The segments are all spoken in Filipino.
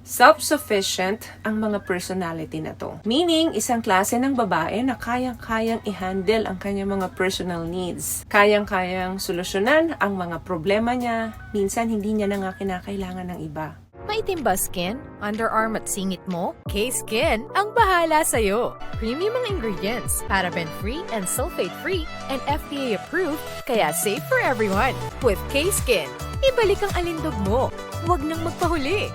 Self-sufficient ang mga personality na to. Meaning, isang klase ng babae na kayang-kayang i-handle ang kanyang mga personal needs. Kayang-kayang solusyonan ang mga problema niya. Minsan, hindi niya na nga kinakailangan ng iba. Maitim ba skin? Underarm at singit mo? K-Skin ang bahala sa'yo. Premium ang ingredients, paraben-free and sulfate-free, and FDA-approved, kaya safe for everyone. With K-Skin, ibalik ang alindog mo. Huwag nang magpahuli.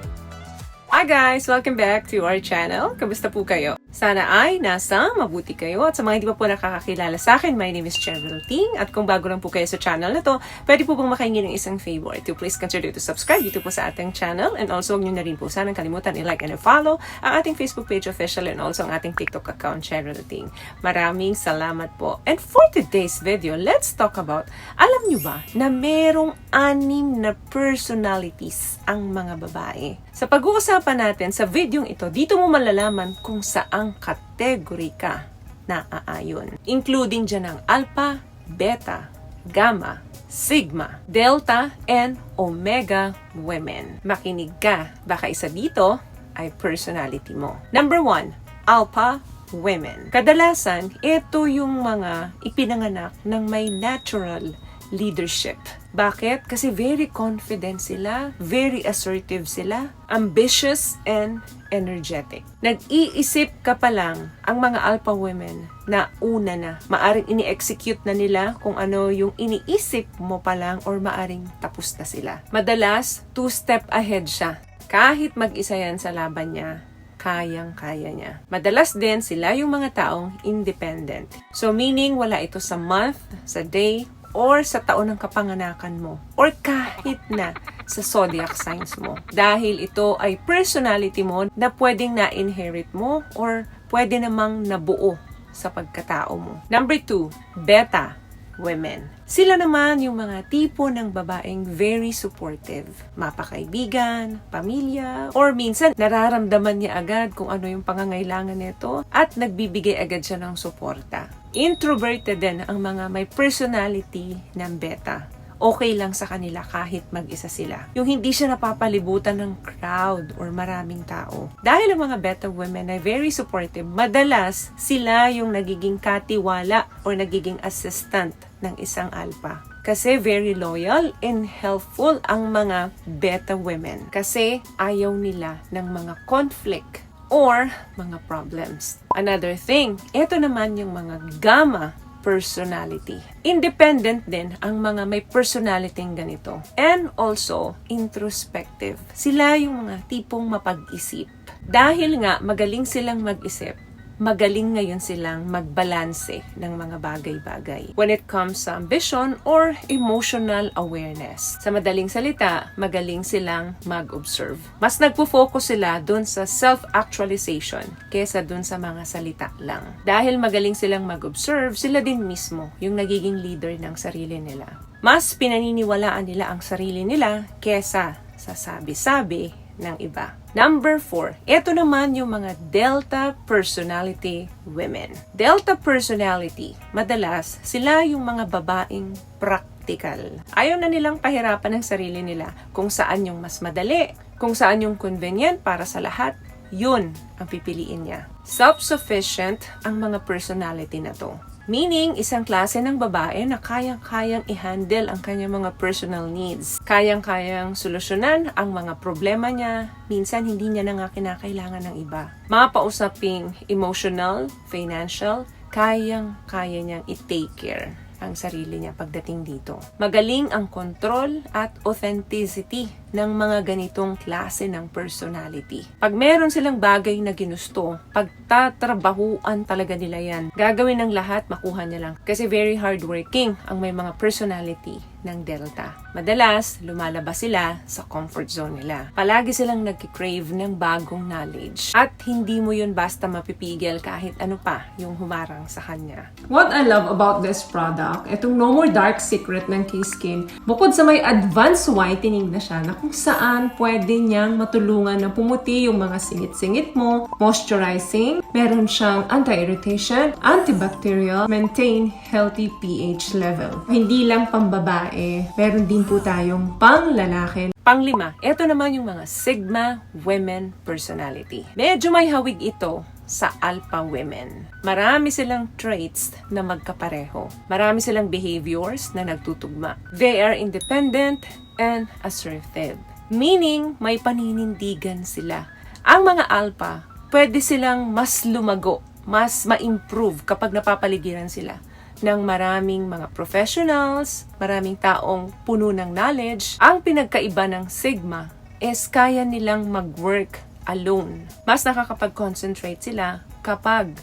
Hi guys! Welcome back to our channel. Kamusta po kayo? Sana ay nasa mabuti kayo. At sa mga hindi pa po nakakakilala sa akin, my name is Cheryl Ting. At kung bago lang po kayo sa channel na to, pwede po pong makahingi ng isang favor to please consider to subscribe dito po sa ating channel. And also, huwag nyo na rin po sanang kalimutan i-like and i-follow ang ating Facebook page official and also ang ating TikTok account, Cheryl Ting. Maraming salamat po. And for today's video, let's talk about, alam nyo ba na merong 6 na personalities ang mga babae? Sa pag-uusapan natin sa videong ito, dito mo malalaman kung saang kategory ka na aayon. Including dyan ang Alpha, Beta, Gamma, Sigma, Delta, and Omega women. Makinig ka, baka isa dito ay personality mo. Number 1, Alpha women. Kadalasan, ito yung mga ipinanganak ng may natural leadership. Bakit? Kasi very confident sila, very assertive sila, ambitious and energetic. Nag-iisip ka pa lang ang mga alpha women na una na, maaring ini-execute na nila kung ano yung iniisip mo pa lang or maaring tapos na sila. Madalas, 2 step ahead siya. Kahit mag-isa yan sa laban niya, kayang-kaya niya. Madalas din sila yung mga taong independent. So meaning wala ito sa month, sa day, or sa taon ng kapanganakan mo, or kahit na sa zodiac signs mo. Dahil ito ay personality mo na pwedeng na-inherit mo or pwede namang nabuo sa pagkatao mo. Number 2, Beta women. Sila naman yung mga tipo ng babaeng very supportive. Mapakaibigan, pamilya, or minsan nararamdaman niya agad kung ano yung pangangailangan nito at nagbibigay agad siya ng suporta. Introverted din ang mga may personality ng beta. Okay lang sa kanila kahit mag-isa sila. Yung hindi siya napapalibutan ng crowd or maraming tao. Dahil ang mga beta women ay very supportive, madalas sila yung nagiging katiwala or nagiging assistant ng isang alpha. Kasi very loyal and helpful ang mga beta women. Kasi ayaw nila ng mga conflict or mga problems. Another thing, ito naman yung mga gamma personality. Independent din ang mga may personality ganito. And also, introspective. Sila yung mga tipong mapag-isip. Dahil nga magaling silang mag-isip, magaling ngayon silang magbalanse ng mga bagay-bagay when it comes sa ambition or emotional awareness. Sa madaling salita, magaling silang mag-observe. Mas nagpo-focus sila dun sa self-actualization kesa dun sa mga salita lang. Dahil magaling silang mag-observe, sila din mismo yung nagiging leader ng sarili nila. Mas pinaniniwalaan nila ang sarili nila kesa sa sabi-sabi ng iba. Number 4, ito naman yung mga Delta personality women. Delta personality, madalas sila yung mga babaeng practical. Ayaw na nilang pahirapan ng sarili nila kung saan yung mas madali, kung saan yung convenient para sa lahat, yun ang pipiliin niya. Self-sufficient ang mga personality na to. Meaning, isang klase ng babae na kayang-kayang i-handle ang kanyang mga personal needs. Kayang-kayang solusyonan ang mga problema niya. Minsan, hindi niya na nga kinakailangan ng iba. Mga pausaping emotional, financial, kayang-kaya niyang i-take care ang sarili niya pagdating dito. Magaling ang control at authenticity ng mga ganitong klase ng personality. Pag meron silang bagay na ginusto, pagtatrabahuan talaga nila yan. Gagawin ng lahat, makuha niya lang. Kasi very hardworking ang may mga personality ng Delta. Madalas, lumalabas sila sa comfort zone nila. Palagi silang nagki-crave ng bagong knowledge. At hindi mo yun basta mapipigil kahit ano pa yung humarang sa kanya. What I love about this product, itong No More Dark Secret ng K-Skin, bukod sa may advanced whitening na siya na kung saan pwede niyang matulungan na pumuti yung mga singit-singit mo, moisturizing, meron siyang anti-irritation, antibacterial, maintain healthy pH level. Hindi lang pambabae, meron din po tayong pang lalaki. Panglima, ito naman yung mga Sigma women personality. Medyo may hawig ito sa Alpha women. Marami silang traits na magkapareho. Marami silang behaviors na nagtutugma. They are independent and assertive. Meaning, may paninindigan sila. Ang mga Alpha, pwede silang mas lumago, mas ma-improve kapag napapaligiran sila ng maraming mga professionals, maraming taong puno ng knowledge. Ang pinagkaiba ng Sigma is kaya nilang mag-work alone. Mas nakakapag-concentrate sila kapag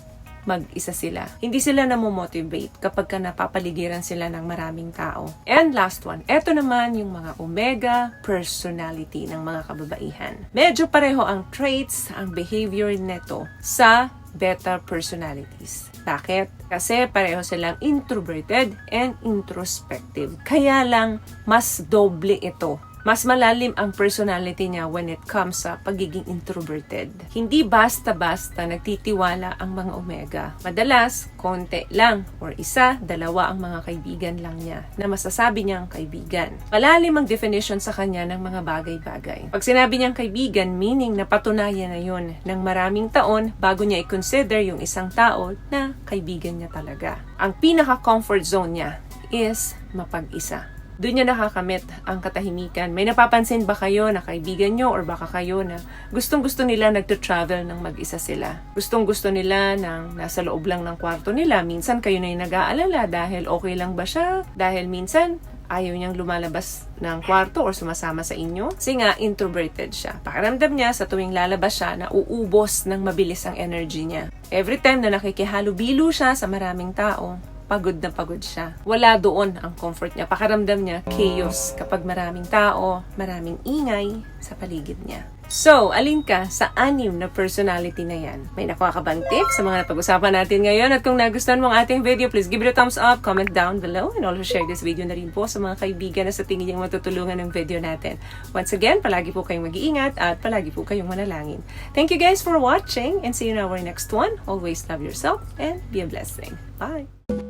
mag-isa sila. Hindi sila namomotivate kapag ka napapaligiran sila ng maraming tao. And last one, eto naman yung mga Omega personality ng mga kababaihan. Medyo pareho ang traits, ang behavior neto sa Beta personalities. Bakit? Kasi pareho silang introverted and introspective. Kaya lang, mas doble ito. Mas malalim ang personality niya when it comes sa pagiging introverted. Hindi basta-basta nagtitiwala ang mga Omega. Madalas, konti lang or isa, dalawa ang mga kaibigan lang niya na masasabi niyang kaibigan. Malalim ang definition sa kanya ng mga bagay-bagay. Pag sinabi niyang kaibigan, meaning napatunayan na yun ng maraming taon bago niya i-consider yung isang tao na kaibigan niya talaga. Ang pinaka-comfort zone niya is mapag-isa. Doon niya nakakamit ang katahimikan. May napapansin ba kayo na kaibigan nyo or baka kayo na gustong-gusto nila nagto-travel ng mag-isa sila? Gustong-gusto nila nang nasa loob lang ng kwarto nila. Minsan kayo na yung nag-aalala dahil okay lang ba siya? Dahil minsan ayaw niyang lumalabas ng kwarto or sumasama sa inyo. Kasi nga, introverted siya. Pakiramdam niya sa tuwing lalabas siya na uubos ng mabilis ang energy niya. Every time na nakikihalubilo siya sa maraming tao, pagod na pagod siya. Wala doon ang comfort niya. Pakiramdam niya, chaos kapag maraming tao, maraming ingay sa paligid niya. So, alin ka sa 6 na personality na yan? May nakuha ka bang tips sa mga napag-usapan natin ngayon? At kung nagustuhan mo ang ating video, please give it a thumbs up, comment down below, and also share this video na rin po sa mga kaibigan na sa tingin niyang matutulungan ng video natin. Once again, palagi po kayong mag-iingat at palagi po kayong manalangin. Thank you guys for watching and see you in our next one. Always love yourself and be a blessing. Bye!